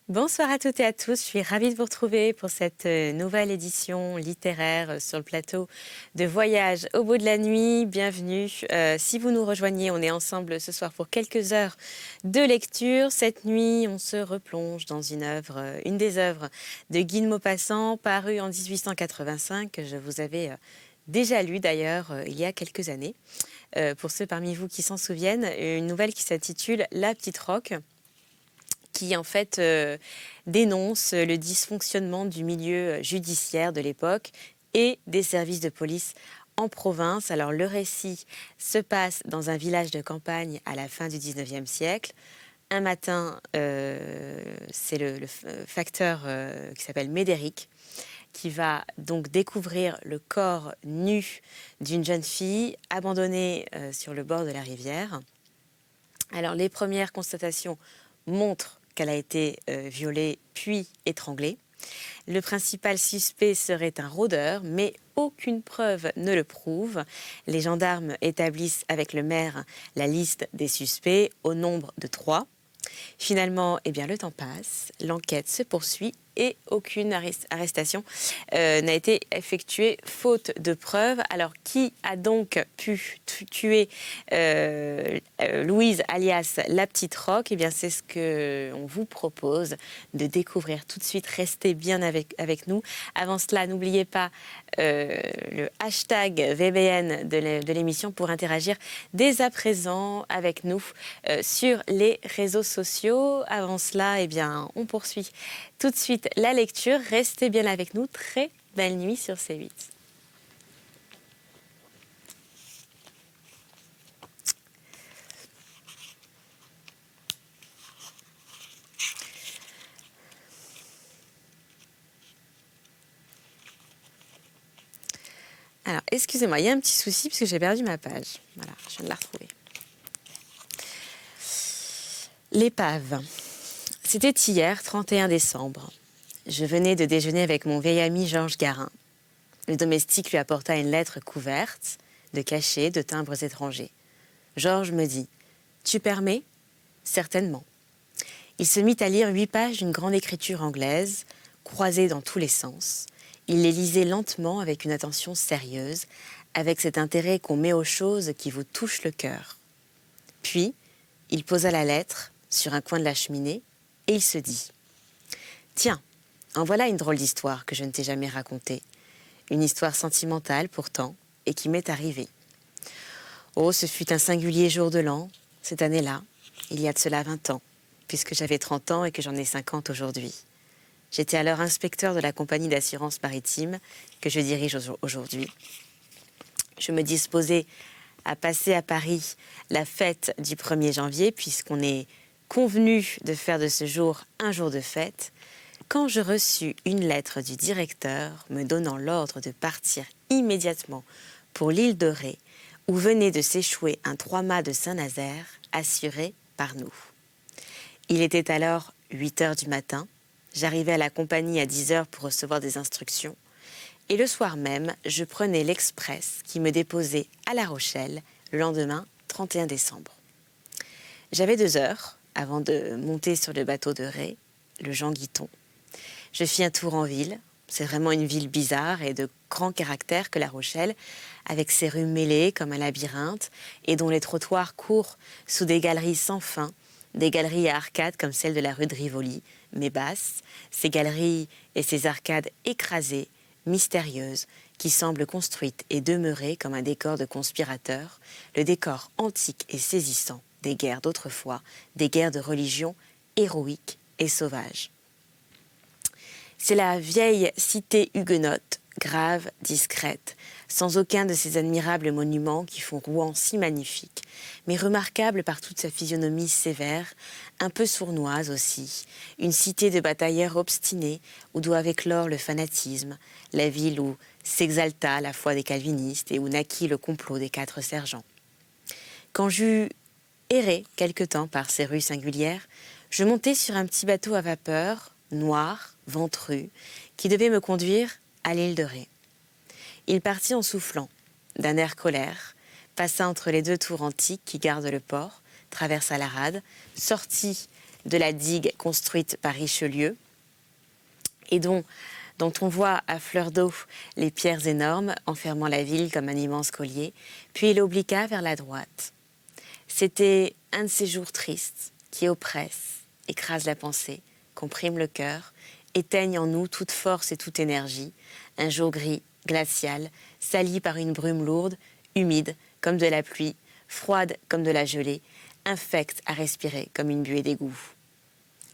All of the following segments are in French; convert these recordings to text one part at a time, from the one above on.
Bonsoir à toutes et à tous, je suis ravie de vous retrouver pour cette nouvelle édition littéraire sur le plateau de Voyage au bout de la nuit. Bienvenue. Si vous nous rejoignez, on est ensemble ce soir pour quelques heures de lecture. Cette nuit, on se replonge dans une des œuvres de Guy de Maupassant, parue en 1885, que je vous avais déjà lu d'ailleurs il y a quelques années. Pour ceux parmi vous qui s'en souviennent, une nouvelle qui s'intitule La Petite Roque, qui en fait dénonce le dysfonctionnement du milieu judiciaire de l'époque et des services de police en province. Alors le récit se passe dans un village de campagne à la fin du 19e siècle. Un matin, c'est le facteur qui s'appelle Médéric qui va donc découvrir le corps nu d'une jeune fille abandonnée sur le bord de la rivière. Alors les premières constatations montrent qu'elle a été violée puis étranglée. Le principal suspect serait un rôdeur, mais aucune preuve ne le prouve. Les gendarmes établissent avec le maire la liste des suspects au nombre de 3. Finalement, le temps passe, l'enquête se poursuit et aucune arrestation n'a été effectuée faute de preuves. Alors, qui a donc pu tuer Louise alias la Petite Roque ? C'est ce qu'on vous propose de découvrir tout de suite. Restez bien avec nous. Avant cela, n'oubliez pas le hashtag VBN de l'émission pour interagir dès à présent avec nous sur les réseaux sociaux. Avant cela, on poursuit tout de suite la lecture. Restez bien avec nous. Très belle nuit sur C8. Alors, excusez-moi, il y a un petit souci parce que j'ai perdu ma page. Voilà, je viens de la retrouver. L'épave. C'était hier, 31 décembre. Je venais de déjeuner avec mon vieil ami Georges Garin. Le domestique lui apporta une lettre couverte de cachets, de timbres étrangers. Georges me dit « Tu permets ?»« Certainement. » Il se mit à lire 8 pages d'une grande écriture anglaise, croisées dans tous les sens. Il les lisait lentement avec une attention sérieuse, avec cet intérêt qu'on met aux choses qui vous touchent le cœur. Puis, il posa la lettre sur un coin de la cheminée et il se dit « Tiens, en voilà une drôle d'histoire que je ne t'ai jamais racontée. Une histoire sentimentale pourtant et qui m'est arrivée. Oh, ce fut un singulier jour de l'an, cette année-là, il y a de cela 20 ans, puisque j'avais 30 ans et que j'en ai 50 aujourd'hui. J'étais alors inspecteur de la compagnie d'assurance maritime que je dirige aujourd'hui. Je me disposais à passer à Paris la fête du 1er janvier, puisqu'on est convenu de faire de ce jour un jour de fête, quand je reçus une lettre du directeur me donnant l'ordre de partir immédiatement pour l'île de Ré, où venait de s'échouer un 3-mâts de Saint-Nazaire, assuré par nous. Il était alors 8 heures du matin, j'arrivais à la compagnie à 10 heures pour recevoir des instructions, et le soir même, je prenais l'express qui me déposait à La Rochelle le lendemain 31 décembre. J'avais 2 heures avant de monter sur le bateau de Ré, le Jean Guiton. Je fis un tour en ville. C'est vraiment une ville bizarre et de grand caractère que La Rochelle, avec ses rues mêlées comme un labyrinthe et dont les trottoirs courent sous des galeries sans fin, des galeries à arcades comme celle de la rue de Rivoli, mais basses, ces galeries et ces arcades écrasées, mystérieuses, qui semblent construites et demeurées comme un décor de conspirateurs, le décor antique et saisissant des guerres d'autrefois, des guerres de religion héroïques et sauvages. C'est la vieille cité huguenote, grave, discrète, sans aucun de ces admirables monuments qui font Rouen si magnifique, mais remarquable par toute sa physionomie sévère, un peu sournoise aussi, une cité de batailleurs obstinés où doivent éclore le fanatisme, la ville où s'exalta la foi des calvinistes et où naquit le complot des 4 sergents. Quand j'eus erré quelque temps par ces rues singulières, je montai sur un petit bateau à vapeur, noir, ventru, qui devait me conduire à l'île de Ré. Il partit en soufflant, d'un air colère, passa entre les 2 tours antiques qui gardent le port, traversa la rade, sortit de la digue construite par Richelieu et dont on voit à fleur d'eau les pierres énormes enfermant la ville comme un immense collier, puis il obliqua vers la droite. C'était un de ces jours tristes qui oppressent, écrasent la pensée, compriment le cœur, éteignent en nous toute force et toute énergie, un jour gris, glacial, sali par une brume lourde, humide comme de la pluie, froide comme de la gelée, infecte à respirer comme une buée d'égout.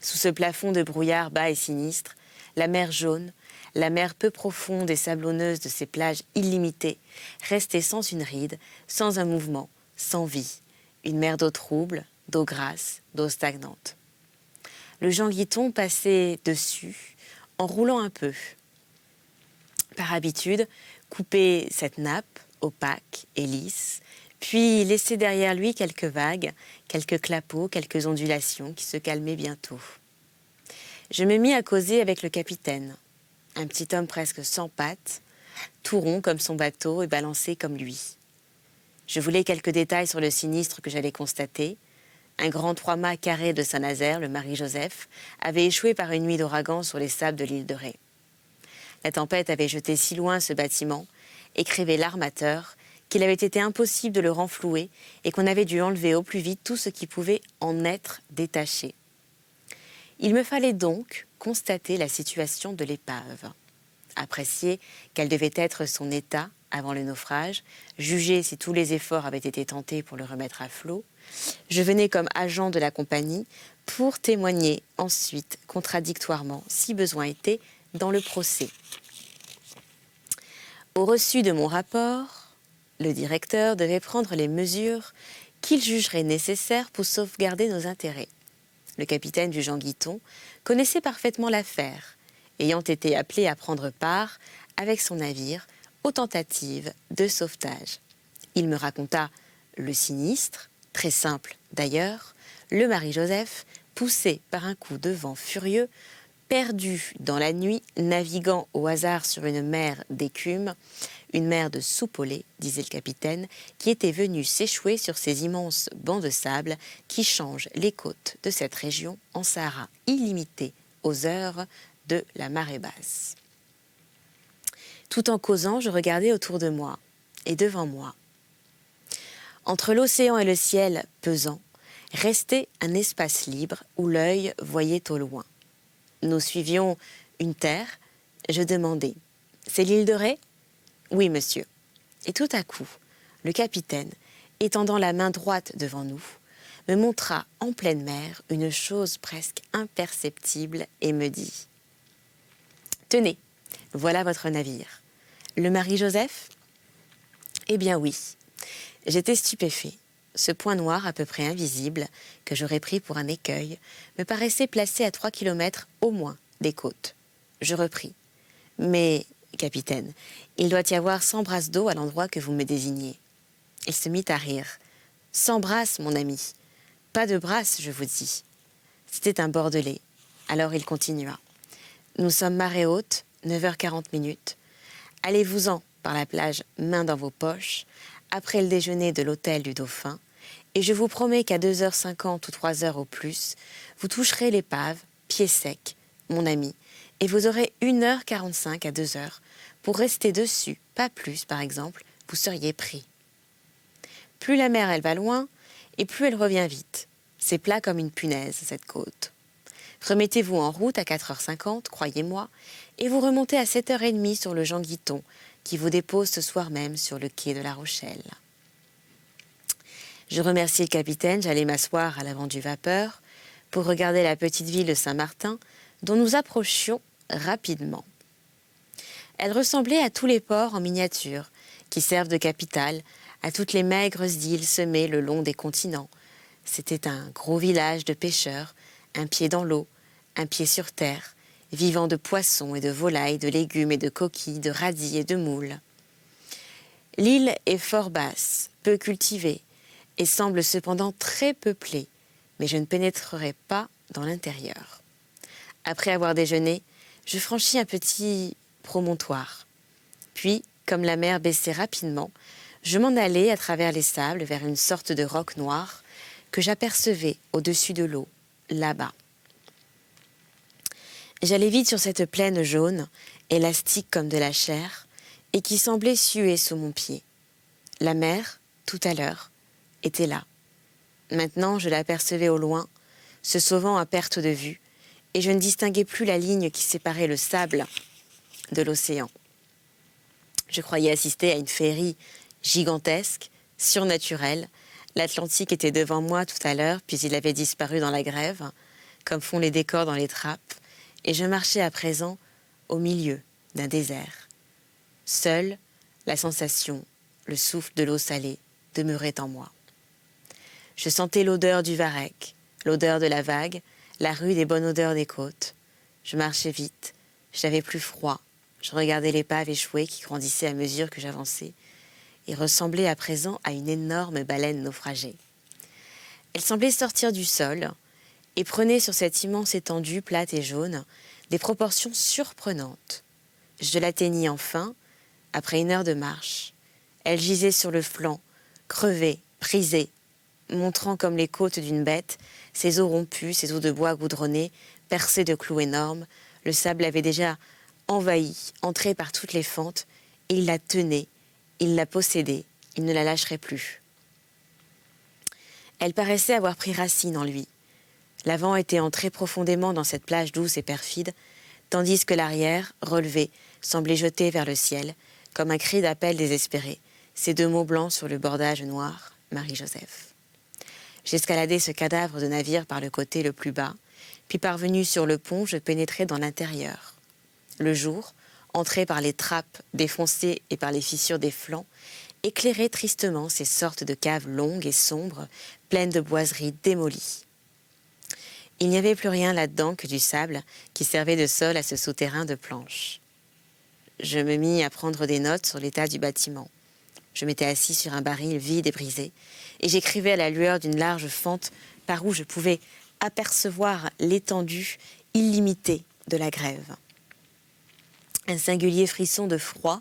Sous ce plafond de brouillard bas et sinistre, la mer jaune, la mer peu profonde et sablonneuse de ces plages illimitées, restait sans une ride, sans un mouvement, sans vie. Une mer d'eau trouble, d'eau grasse, d'eau stagnante. Le Jean Guiton passait dessus, en roulant un peu. Par habitude, coupait cette nappe, opaque et lisse, puis laissait derrière lui quelques vagues, quelques clapots, quelques ondulations qui se calmaient bientôt. Je me mis à causer avec le capitaine, un petit homme presque sans pattes, tout rond comme son bateau et balancé comme lui. Je voulais quelques détails sur le sinistre que j'allais constater. Un grand 3-mâts carré de Saint-Nazaire, le Marie-Joseph, avait échoué par une nuit d'ouragan sur les sables de l'île de Ré. La tempête avait jeté si loin ce bâtiment, écrivait l'armateur, qu'il avait été impossible de le renflouer et qu'on avait dû enlever au plus vite tout ce qui pouvait en être détaché. Il me fallait donc constater la situation de l'épave, apprécier quel devait être son état avant le naufrage, juger si tous les efforts avaient été tentés pour le remettre à flot. Je venais comme agent de la compagnie pour témoigner ensuite contradictoirement, si besoin était, dans le procès. Au reçu de mon rapport, le directeur devait prendre les mesures qu'il jugerait nécessaires pour sauvegarder nos intérêts. Le capitaine du Jean Guiton connaissait parfaitement l'affaire, ayant été appelé à prendre part, avec son navire, aux tentatives de sauvetage. Il me raconta le sinistre, très simple d'ailleurs, le Marie-Joseph, poussé par un coup de vent furieux, perdu dans la nuit, naviguant au hasard sur une mer d'écume, une mer de soupe au lait, disait le capitaine, qui était venue s'échouer sur ces immenses bancs de sable qui changent les côtes de cette région en Sahara illimité aux heures de la marée basse. Tout en causant, je regardais autour de moi et devant moi. Entre l'océan et le ciel pesant, restait un espace libre où l'œil voyait au loin. Nous suivions une terre. Je demandai « C'est l'île de Ré ?»« Oui, monsieur. » Et tout à coup, le capitaine, étendant la main droite devant nous, me montra en pleine mer une chose presque imperceptible et me dit « Tenez, voilà votre navire. Le Marie-Joseph ?» Eh bien oui. J'étais stupéfait. Ce point noir à peu près invisible, que j'aurais pris pour un écueil, me paraissait placé à 3 kilomètres au moins des côtes. Je repris. « Mais, capitaine, il doit y avoir 100 brasses d'eau à l'endroit que vous me désignez. » Il se mit à rire. « 100 brasses, mon ami. Pas de brasses, je vous dis. » C'était un Bordelais. Alors il continua. « Nous sommes marée haute, 9h40. Allez-vous-en par la plage, main dans vos poches, après le déjeuner de l'hôtel du Dauphin, et je vous promets qu'à 2h50 ou 3h au plus, vous toucherez l'épave, pied sec, mon ami, et vous aurez 1h45 à 2h pour rester dessus, pas plus par exemple, vous seriez pris. Plus la mer elle va loin, et plus elle revient vite. C'est plat comme une punaise, cette côte. Remettez-vous en route à 4h50, croyez-moi, et vous remontez à 7h30 sur le Jean Guiton, qui vous dépose ce soir même sur le quai de La Rochelle. Je remerciai le capitaine, j'allai m'asseoir à l'avant du vapeur pour regarder la petite ville de Saint-Martin, dont nous approchions rapidement. Elle ressemblait à tous les ports en miniature, qui servent de capitale à toutes les maigres îles semées le long des continents. C'était un gros village de pêcheurs, un pied dans l'eau, un pied sur terre, vivant de poissons et de volailles, de légumes et de coquilles, de radis et de moules. L'île est fort basse, peu cultivée, et semble cependant très peuplée, mais je ne pénétrerai pas dans l'intérieur. Après avoir déjeuné, je franchis un petit promontoire. Puis, comme la mer baissait rapidement, je m'en allai à travers les sables vers une sorte de roc noir que j'apercevais au-dessus de l'eau, là-bas. J'allais vite sur cette plaine jaune, élastique comme de la chair, et qui semblait suer sous mon pied. La mer, tout à l'heure, était là. Maintenant, je l'apercevais au loin, se sauvant à perte de vue, et je ne distinguais plus la ligne qui séparait le sable de l'océan. Je croyais assister à une féerie gigantesque, surnaturelle. L'Atlantique était devant moi tout à l'heure, puis il avait disparu dans la grève, comme font les décors dans les trappes, et je marchais à présent au milieu d'un désert. Seule, la sensation, le souffle de l'eau salée demeurait en moi. Je sentais l'odeur du varech, l'odeur de la vague, la rude et bonne odeur des côtes. Je marchais vite, je n'avais plus froid. Je regardais l'épave échouée qui grandissait à mesure que j'avançais et ressemblait à présent à une énorme baleine naufragée. Elle semblait sortir du sol et prenait sur cette immense étendue plate et jaune des proportions surprenantes. Je l'atteignis enfin, après 1 heure de marche. Elle gisait sur le flanc, crevée, brisée, montrant comme les côtes d'une bête, ses os rompus, ses os de bois goudronnés, percés de clous énormes. Le sable avait déjà envahi, entré par toutes les fentes, et il la tenait, il la possédait, il ne la lâcherait plus. Elle paraissait avoir pris racine en lui. L'avant était entré profondément dans cette plage douce et perfide, tandis que l'arrière, relevé, semblait jeter vers le ciel, comme un cri d'appel désespéré, ces 2 mots blancs sur le bordage noir, Marie-Joseph. J'escaladai ce cadavre de navire par le côté le plus bas, puis parvenu sur le pont, je pénétrai dans l'intérieur. Le jour, entré par les trappes défoncées et par les fissures des flancs, éclairait tristement ces sortes de caves longues et sombres, pleines de boiseries démolies. Il n'y avait plus rien là-dedans que du sable qui servait de sol à ce souterrain de planches. Je me mis à prendre des notes sur l'état du bâtiment. Je m'étais assis sur un baril vide et brisé, et j'écrivais à la lueur d'une large fente par où je pouvais apercevoir l'étendue illimitée de la grève. Un singulier frisson de froid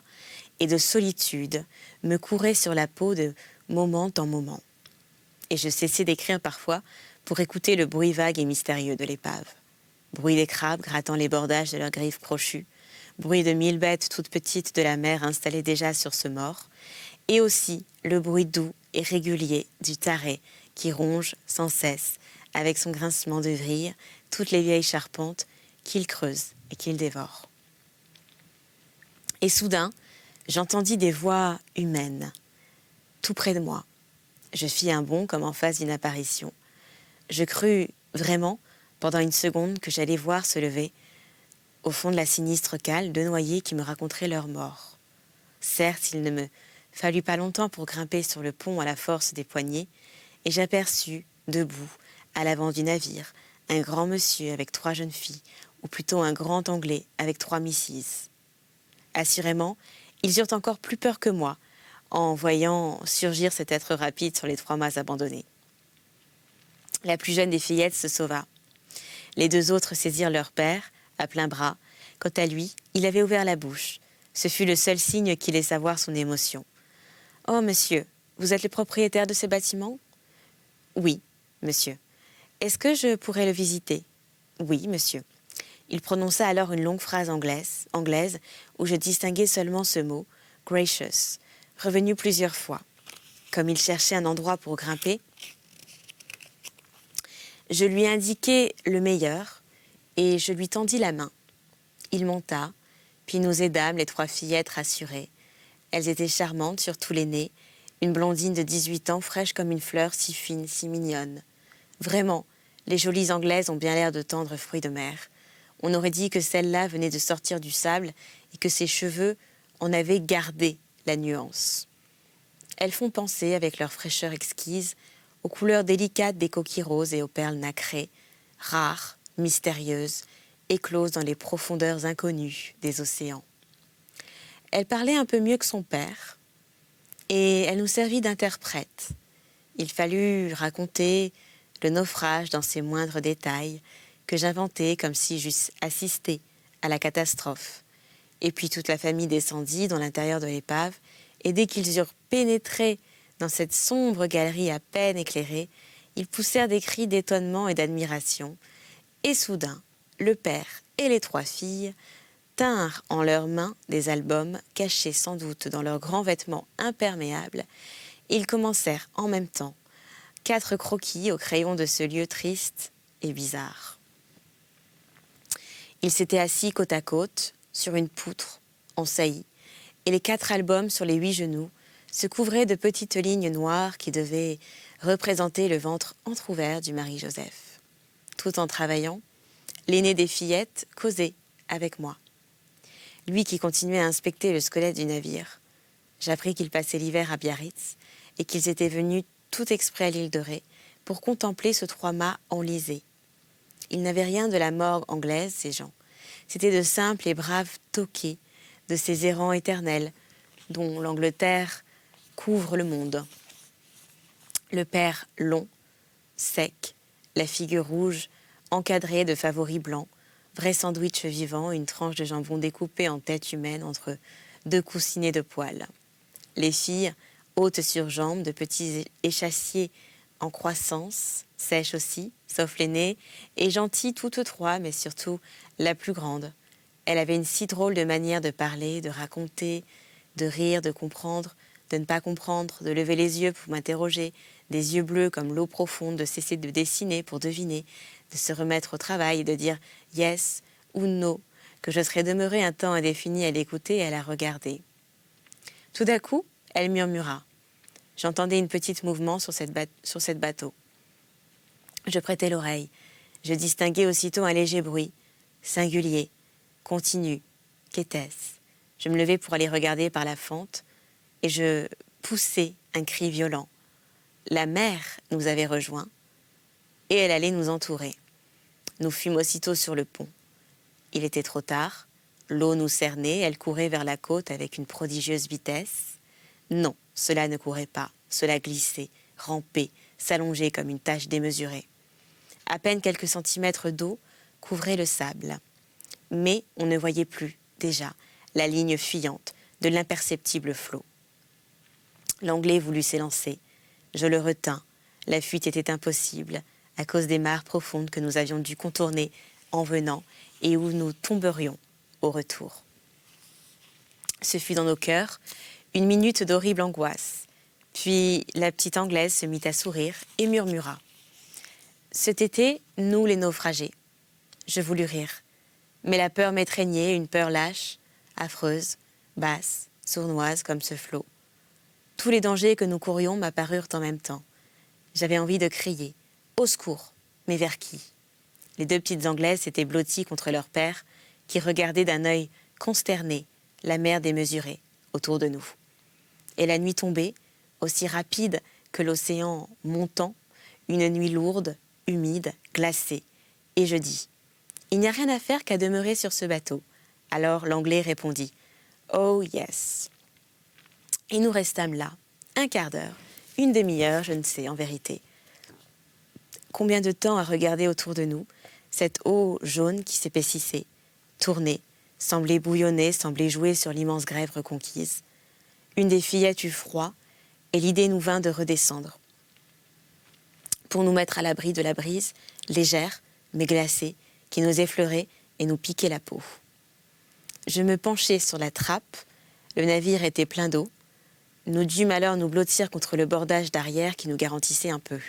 et de solitude me courait sur la peau de moment en moment. Et je cessais d'écrire parfois pour écouter le bruit vague et mystérieux de l'épave. Bruit des crabes grattant les bordages de leurs griffes crochues, bruit de 1000 bêtes toutes petites de la mer installées déjà sur ce mort, et aussi le bruit doux et régulier du taret qui ronge sans cesse, avec son grincement de vrille, toutes les vieilles charpentes qu'il creuse et qu'il dévore. Et soudain, j'entendis des voix humaines, tout près de moi. Je fis un bond comme en face d'une apparition. Je crus vraiment, pendant 1 seconde, que j'allais voir se lever, au fond de la sinistre cale, 2 noyés qui me raconteraient leur mort. Certes, il ne me fallut pas longtemps pour grimper sur le pont à la force des poignets, et j'aperçus, debout, à l'avant du navire, un grand monsieur avec 3 jeunes filles, ou plutôt un grand Anglais avec 3 misses. Assurément, ils eurent encore plus peur que moi, en voyant surgir cet être rapide sur les 3 mâts abandonnés. La plus jeune des fillettes se sauva. Les 2 autres saisirent leur père, à plein bras. Quant à lui, il avait ouvert la bouche. Ce fut le seul signe qui laissa voir son émotion. « Oh, monsieur, vous êtes le propriétaire de ce bâtiment ?»« Oui, monsieur. »« Est-ce que je pourrais le visiter ?»« Oui, monsieur. » Il prononça alors une longue phrase anglaise où je distinguai seulement ce mot, « gracious », revenu plusieurs fois. Comme il cherchait un endroit pour grimper, je lui indiquai le meilleur et je lui tendis la main. Il monta, puis nous aidâmes les 3 fillettes rassurées. Elles étaient charmantes, surtout l'aînée, une blondine de 18 ans, fraîche comme une fleur, si fine, si mignonne. Vraiment, les jolies Anglaises ont bien l'air de tendres fruits de mer. On aurait dit que celle-là venait de sortir du sable et que ses cheveux en avaient gardé la nuance. Elles font penser, avec leur fraîcheur exquise, aux couleurs délicates des coquilles roses et aux perles nacrées, rares, mystérieuses, écloses dans les profondeurs inconnues des océans. Elle parlait un peu mieux que son père, et elle nous servit d'interprète. Il fallut raconter le naufrage dans ses moindres détails, que j'inventais comme si j'eusse assisté à la catastrophe. Et puis toute la famille descendit dans l'intérieur de l'épave, et dès qu'ils eurent pénétré dans cette sombre galerie à peine éclairée, ils poussèrent des cris d'étonnement et d'admiration, et soudain, le père et les 3 filles tinrent en leurs mains des albums cachés sans doute dans leurs grands vêtements imperméables. Ils commencèrent en même temps 4 croquis au crayon de ce lieu triste et bizarre. Ils s'étaient assis côte à côte sur une poutre en saillie et les 4 albums sur les 8 genoux se couvraient de petites lignes noires qui devaient représenter le ventre entrouvert du Marie-Joseph. Tout en travaillant, l'aîné des fillettes causait avec moi. Lui qui continuait à inspecter le squelette du navire. J'appris qu'ils passaient l'hiver à Biarritz et qu'ils étaient venus tout exprès à l'île de Ré pour contempler ce 3-mâts enlisé. Ils n'avaient rien de la morgue anglaise, ces gens. C'étaient de simples et braves toqués, de ces errants éternels dont l'Angleterre couvre le monde. Le père long, sec, la figure rouge, encadrée de favoris blancs, vrai sandwich vivant, une tranche de jambon découpée en tête humaine entre 2 coussinets de poils. Les filles, hautes sur jambes, de petits échassiers en croissance, sèches aussi, sauf l'aînée, et gentilles toutes 3, mais surtout la plus grande. Elle avait une si drôle de manière de parler, de raconter, de rire, de comprendre, de ne pas comprendre, de lever les yeux pour m'interroger, des yeux bleus comme l'eau profonde, de cesser de dessiner pour deviner, de se remettre au travail et de dire « yes » ou « no », que je serais demeurée un temps indéfini à l'écouter et à la regarder. Tout d'un coup, elle murmura. J'entendais une petite mouvement sur cette bateau. Je prêtai l'oreille. Je distinguai aussitôt un léger bruit, singulier, continu. Qu'était-ce ? Je me levai pour aller regarder par la fente et je poussai un cri violent. La mer nous avait rejoints et elle allait nous entourer. Nous fûmes aussitôt sur le pont. Il était trop tard, l'eau nous cernait, elle courait vers la côte avec une prodigieuse vitesse. Non, cela ne courait pas, cela glissait, rampait, s'allongeait comme une tache démesurée. À peine quelques centimètres d'eau couvraient le sable. Mais on ne voyait plus, déjà, la ligne fuyante de l'imperceptible flot. L'Anglais voulut s'élancer. Je le retins. La fuite était impossible, à cause des mares profondes que nous avions dû contourner en venant et où nous tomberions au retour. Ce fut dans nos cœurs une minute d'horrible angoisse. Puis la petite Anglaise se mit à sourire et murmura. Cet été, nous les naufragés. Je voulus rire. Mais la peur m'étreignait, une peur lâche, affreuse, basse, sournoise comme ce flot. Tous les dangers que nous courions m'apparurent en même temps. J'avais envie de crier « Au secours !» Mais vers qui ? Les 2 petites Anglaises s'étaient blotties contre leur père, qui regardait d'un œil consterné la mer démesurée autour de nous. Et la nuit tombait, aussi rapide que l'océan montant, une nuit lourde, humide, glacée. Et je dis « Il n'y a rien à faire qu'à demeurer sur ce bateau. » Alors l'Anglais répondit « Oh yes !» Et nous restâmes là, un quart d'heure, une demi-heure, je ne sais en vérité. Combien de temps à regarder autour de nous, cette eau jaune qui s'épaississait, tournait, semblait bouillonner, semblait jouer sur l'immense grève reconquise. Une des fillettes eut froid, et l'idée nous vint de redescendre. Pour nous mettre à l'abri de la brise, légère, mais glacée, qui nous effleurait et nous piquait la peau. Je me penchai sur la trappe, le navire était plein d'eau. Nous dûmes alors nous blottir contre le bordage d'arrière qui nous garantissait un peu.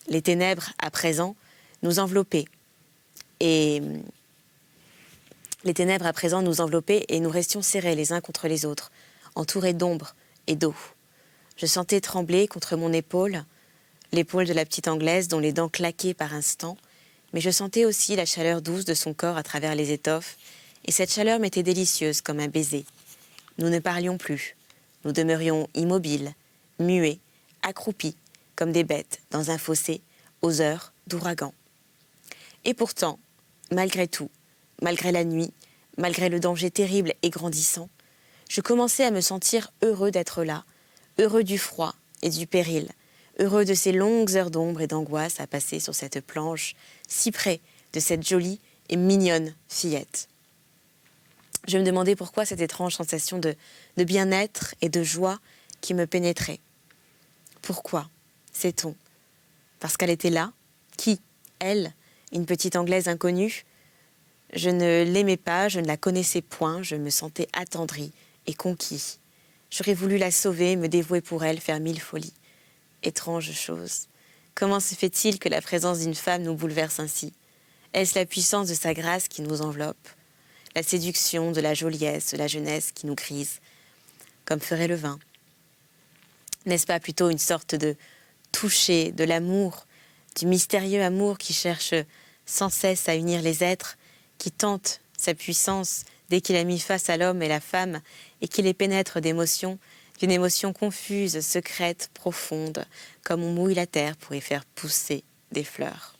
Les ténèbres, à présent, nous enveloppaient. Et nous restions serrés les uns contre les autres, entourés d'ombre et d'eau. Je sentais trembler contre mon épaule, l'épaule de la petite Anglaise dont les dents claquaient par instants, mais je sentais aussi la chaleur douce de son corps à travers les étoffes, et cette chaleur m'était délicieuse comme un baiser. Nous ne parlions plus. Nous demeurions immobiles, muets, accroupis, comme des bêtes, dans un fossé, aux heures d'ouragan. Et pourtant, malgré tout, malgré la nuit, malgré le danger terrible et grandissant, je commençais à me sentir heureux d'être là, heureux du froid et du péril, heureux de ces longues heures d'ombre et d'angoisse à passer sur cette planche, si près de cette jolie et mignonne fillette. Je me demandais pourquoi cette étrange sensation de bien-être et de joie qui me pénétrait. Pourquoi, sait-on ? Parce qu'elle était là ? Qui ? Elle ? Une petite Anglaise inconnue ? Je ne l'aimais pas, je ne la connaissais point, je me sentais attendri et conquis. J'aurais voulu la sauver, me dévouer pour elle, faire 1000 folies. Étrange chose. Comment se fait-il que la présence d'une femme nous bouleverse ainsi? Est-ce la puissance de sa grâce qui nous enveloppe? La séduction de la joliesse, de la jeunesse qui nous grise, comme ferait le vin? N'est-ce pas plutôt une sorte de toucher, de l'amour, du mystérieux amour qui cherche sans cesse à unir les êtres, qui tente sa puissance dès qu'il a mis face à l'homme et la femme, et qui les pénètre d'émotions, d'une émotion confuse, secrète, profonde, comme on mouille la terre pour y faire pousser des fleurs.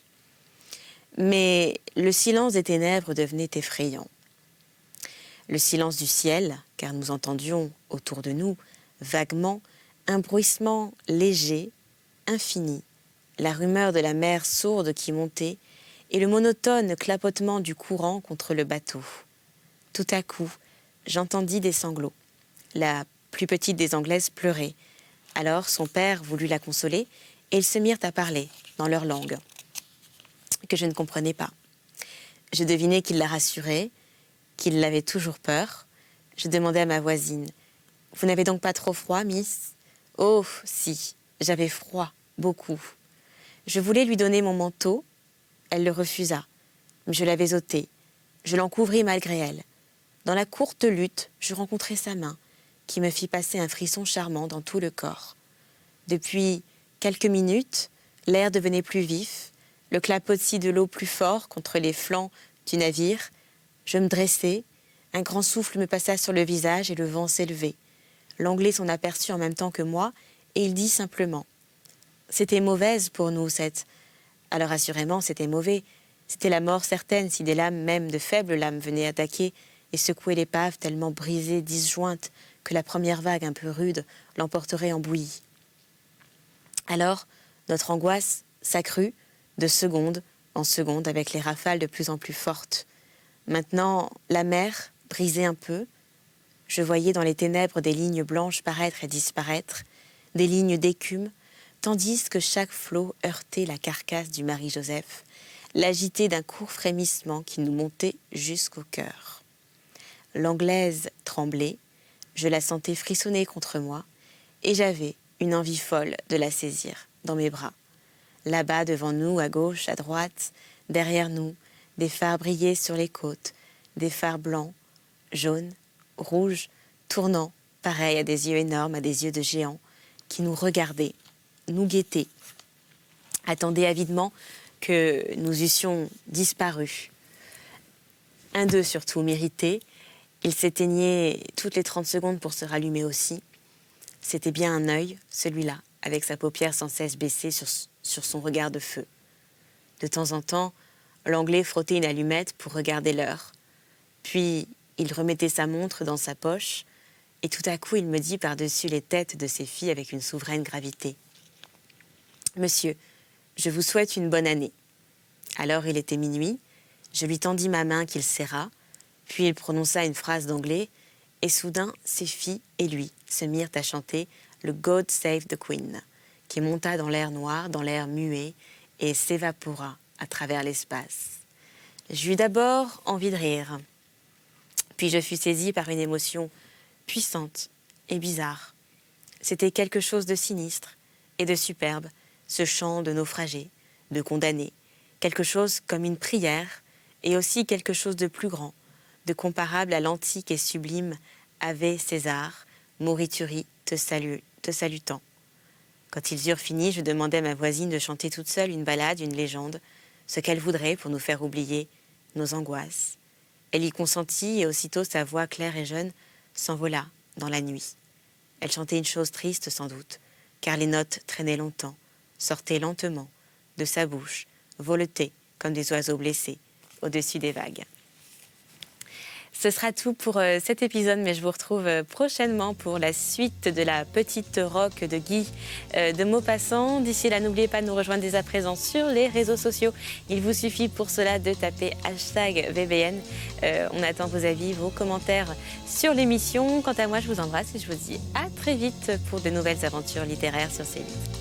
Mais le silence des ténèbres devenait effrayant. Le silence du ciel, car nous entendions autour de nous, vaguement, un bruissement léger, infini, la rumeur de la mer sourde qui montait, et le monotone clapotement du courant contre le bateau. Tout à coup, j'entendis des sanglots. La plus petite des Anglaises pleurait. Alors son père voulut la consoler, et ils se mirent à parler, dans leur langue, que je ne comprenais pas. Je devinais qu'il la rassurait, qu'il avait toujours peur. Je demandai à ma voisine, « Vous n'avez donc pas trop froid, Miss ?»« Oh, si, j'avais froid, beaucoup. » Je voulais lui donner mon manteau. Elle le refusa. Je l'avais ôté. Je l'en couvris malgré elle. Dans la courte lutte, je rencontrai sa main, qui me fit passer un frisson charmant dans tout le corps. Depuis quelques minutes, l'air devenait plus vif, le clapotis de l'eau plus fort contre les flancs du navire. Je me dressai, un grand souffle me passa sur le visage et le vent s'élevait. L'Anglais s'en aperçut en même temps que moi, et il dit simplement « C'était mauvaise pour nous, cette... » Alors assurément, c'était mauvais. C'était la mort certaine si des lames, même de faibles lames, venaient attaquer et secouer l'épave tellement brisée, disjointe, que la première vague un peu rude l'emporterait en bouillie. Alors, notre angoisse s'accrut de seconde en seconde avec les rafales de plus en plus fortes. Maintenant, la mer brisait un peu. Je voyais dans les ténèbres des lignes blanches paraître et disparaître, des lignes d'écume, tandis que chaque flot heurtait la carcasse du Marie-Joseph, l'agitait d'un court frémissement qui nous montait jusqu'au cœur. L'Anglaise tremblait, je la sentais frissonner contre moi, et j'avais une envie folle de la saisir dans mes bras. Là-bas, devant nous, à gauche, à droite, derrière nous, des phares brillaient sur les côtes, des phares blancs, jaunes, rouges, tournant, pareils à des yeux énormes, à des yeux de géants, qui nous regardaient, nous guettaient, attendaient avidement que nous eussions disparu. Un d'eux surtout m'irritait, il s'éteignait toutes les 30 secondes pour se rallumer aussi. C'était bien un œil, celui-là, avec sa paupière sans cesse baissée sur son regard de feu. De temps en temps, l'Anglais frottait une allumette pour regarder l'heure. Puis, il remettait sa montre dans sa poche, et tout à coup, il me dit par-dessus les têtes de ses filles avec une souveraine gravité « Monsieur, je vous souhaite une bonne année. » Alors il était minuit, je lui tendis ma main qu'il serra, puis il prononça une phrase d'anglais, et soudain, ses filles et lui se mirent à chanter le « God Save the Queen », qui monta dans l'air noir, dans l'air muet, et s'évapora à travers l'espace. J'eus d'abord envie de rire, puis je fus saisie par une émotion puissante et bizarre. C'était quelque chose de sinistre et de superbe, ce chant de naufragés, de condamnés, quelque chose comme une prière, et aussi quelque chose de plus grand, de comparable à l'antique et sublime Ave César, Morituri te salutant. Quand ils eurent fini, je demandai à ma voisine de chanter toute seule une ballade, une légende, ce qu'elle voudrait pour nous faire oublier nos angoisses. Elle y consentit et aussitôt sa voix claire et jeune s'envola dans la nuit. Elle chantait une chose triste sans doute, car les notes traînaient longtemps, sortaient lentement de sa bouche, voletaient comme des oiseaux blessés au-dessus des vagues. Ce sera tout pour cet épisode, mais je vous retrouve prochainement pour la suite de la petite rock de Guy de Maupassant. D'ici là, n'oubliez pas de nous rejoindre dès à présent sur les réseaux sociaux. Il vous suffit pour cela de taper #VBN. On attend vos avis, vos commentaires sur l'émission. Quant à moi, je vous embrasse et je vous dis à très vite pour de nouvelles aventures littéraires sur CELIT.